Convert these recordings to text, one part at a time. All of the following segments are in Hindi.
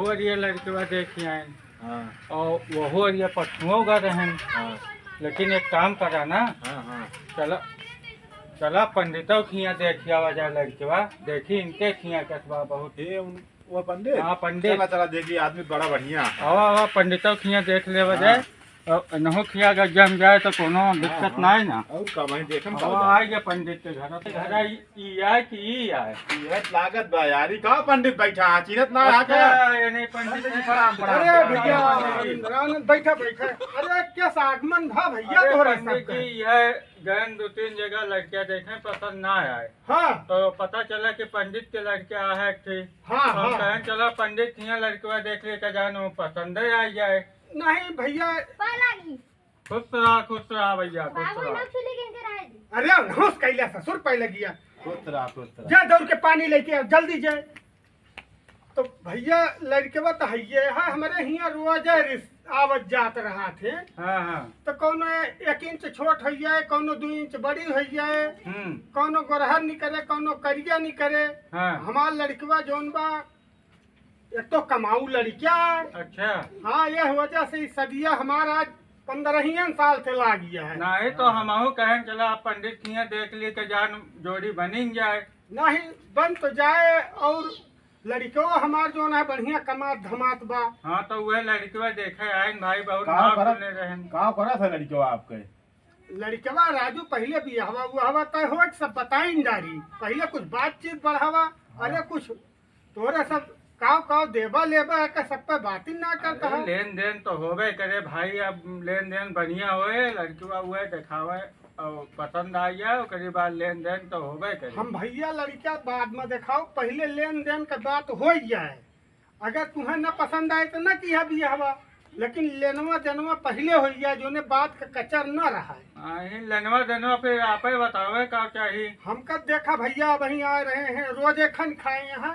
वहो ये लड़के देखी आए हाँ और वहो ये पठुओं का रहन। हाँ लेकिन एक काम करा ना, हाँ हाँ चला चला पंडितों खिया देखिया वजह लड़के देखी इनके खिया कसबा बहुत। वो पंडित। हाँ पंडित। चला चला देखिए आदमी बड़ा बढ़िया। हवा हवा पंडितों खिया देख ले वजह नहो खिया अगर जम जाए तो कोनो दिक्कत ना है ना। और का वहीं देखम हवा आई गए पंडित के घर ई आए कि ई आए। ये लागत बा यार ई का पंडित बैठा चिरत ना आके। ये नहीं पंडित जी प्रणाम अरे भैया बैठा बैठा। अरे क्या आगमन था भैया तोरा पंडित जी यह गए 2-3 जगह लड़कियां देखे पसंद ना आए। हाँ तो पता चला कि पंडित के लड़के है थे। हाँ हम हाँ कहें चला पंडित हियाँ लड़के देख ले जानो पसंद आ जाए। नहीं भैया। खुश रहा भैया खुश रहा। अरे होश कैला ससुर पहले गया पुत्रा जा दौड़ के पानी लेके आओ जल्दी जाए। तो भैया लड़के तो है हमारे यहाँ रोज आवत जात रहा थे। हाँ हाँ तो कोनो 1 इंच छोट हो जाए, कोनो 2 इंच बड़ी हो जाए, कोनो गोरहर नहीं करे, कोनो करिया नहीं करे। हाँ हमार लड़कवा जोन बा एक तो कमाऊ लड़किया। अच्छा हाँ ये वजह से सदिया हमारा 15 साल से ला गया है। नहीं तो हम कहें चला आप पंडित हियाँ देख लिए के जान जोड़ी बनी जाए। नहीं बन तो जाए और लड़कियों हमार जो है बढ़िया कमात धमात बा। हाँ तो वह लड़के देखे आए भाई बहुत कहाँ नाम सुने रहे। कहाँ करा था लड़के आपके? लड़कवा राजू पहले भी हवा वो हवा तय हो सब बताई डारी पहले कुछ बातचीत बढ़ावा। अरे कुछ तोरे सब काव देवा लेबा है सब पे बात ही ना करता है। लेन देन तो होबे करे भाई, अब लेन देन बढ़िया होए लड़किया हुए दिखावे और पसंद आ जाए ओकरी बाद लेन देन तो होबे करे। हम भैया लड़किया बाद में दिखाओ पहले लेन देन का बात हो जाए। अगर तुम्हें न पसंद आए तो न किया भी हवा, लेकिन लेनवा देनवा पहले हो जाए जो ने बात का कचर न रहा है। लेनवा देनवा फिर आप ही बतावे का चाहिए। हमका देखा भैया वहीं आ रहे हैं रोज खन खाए यहाँ।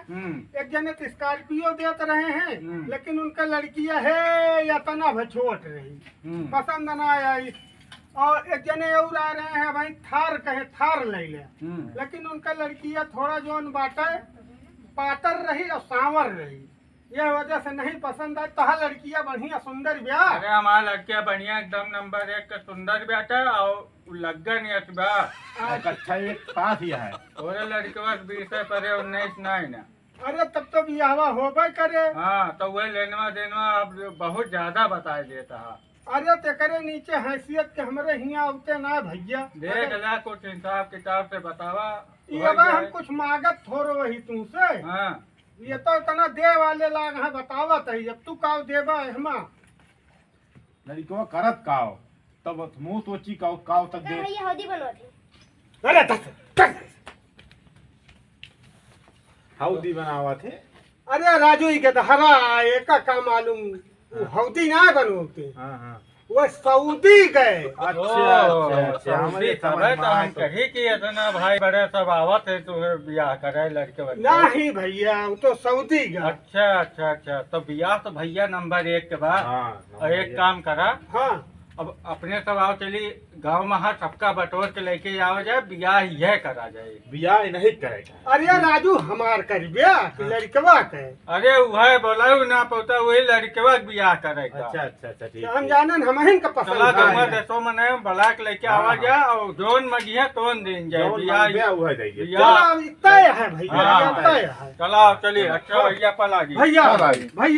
एक जने तो स्कॉर्पियो देते रहे हैं लेकिन उनका लड़कियां है या तना छोट रही पसंद ना आई। और एक जने और आ रहे हैं भाई थार कहे थार ले ले लेकिन उनका लड़कियां थोड़ा जोन बाटे पातर रही और सांवर रही। यह वजह से नहीं पसंद आई। तहा लड़कियां बढ़िया सुंदर ब्याह। अरे हमारा लड़कियां बढ़िया एकदम नंबर 1 का सुंदर बेटा और लगन यशबा अच्छा एक साथ ही है। और लड़के 20 परे 19 नहीं ना। अरे तब तो ब्याहवा होबे करे। हाँ तो वह लेनवा देनवा अब बहुत ज्यादा बता देता है। अरे ते करे नीचे हैसियत के हमारे हिया उते ना भैया। देख ला कुछ हिसाब किताब से बतावा। ये बा हम कुछ मांगत थोड़ो वही तुमसे। हाँ ये तो इतना दे वाले लाग है बतावत है। अब तू काव देबा हमा लड़के करत काव तब मुंह सोची काव तक दे। अरे दस हौदी बनावा थे। अरे राजू ही के तो हरा एक का मालूम हौदी ना बनोते। हाँ हाँ वो सऊदी गए। अच्छा हमारी खबर तो हम कही कि इतना भाई बड़े सब आवत है तो ब्याह करे लड़के नहीं भैया वो तो सऊदी गए। अच्छा तो ब्याह तो भैया नंबर 1 के बाद। और एक काम करा हाँ अब अपने सब आओ चली गांव में हाँ सबका बटोर के लेके जाओ जाए ब्याह यह करा जाए। ब्याह नहीं करेगा। अरे राजू हमार कर ब्याह कि लड़कवा के। अरे वह बोला ना पता वही लड़कवा ब्याह करेगा। अच्छा ठीक हम जानन हमहिन का पसंद चला है। देशों में नहीं बलाक लेके आवा जा और जोन मगिया तोन दिन जाए ब्याह हुआ जाएगी। तय है भैया हाँ, तय है। चला चलिए। अच्छा भैया पला भैया भैया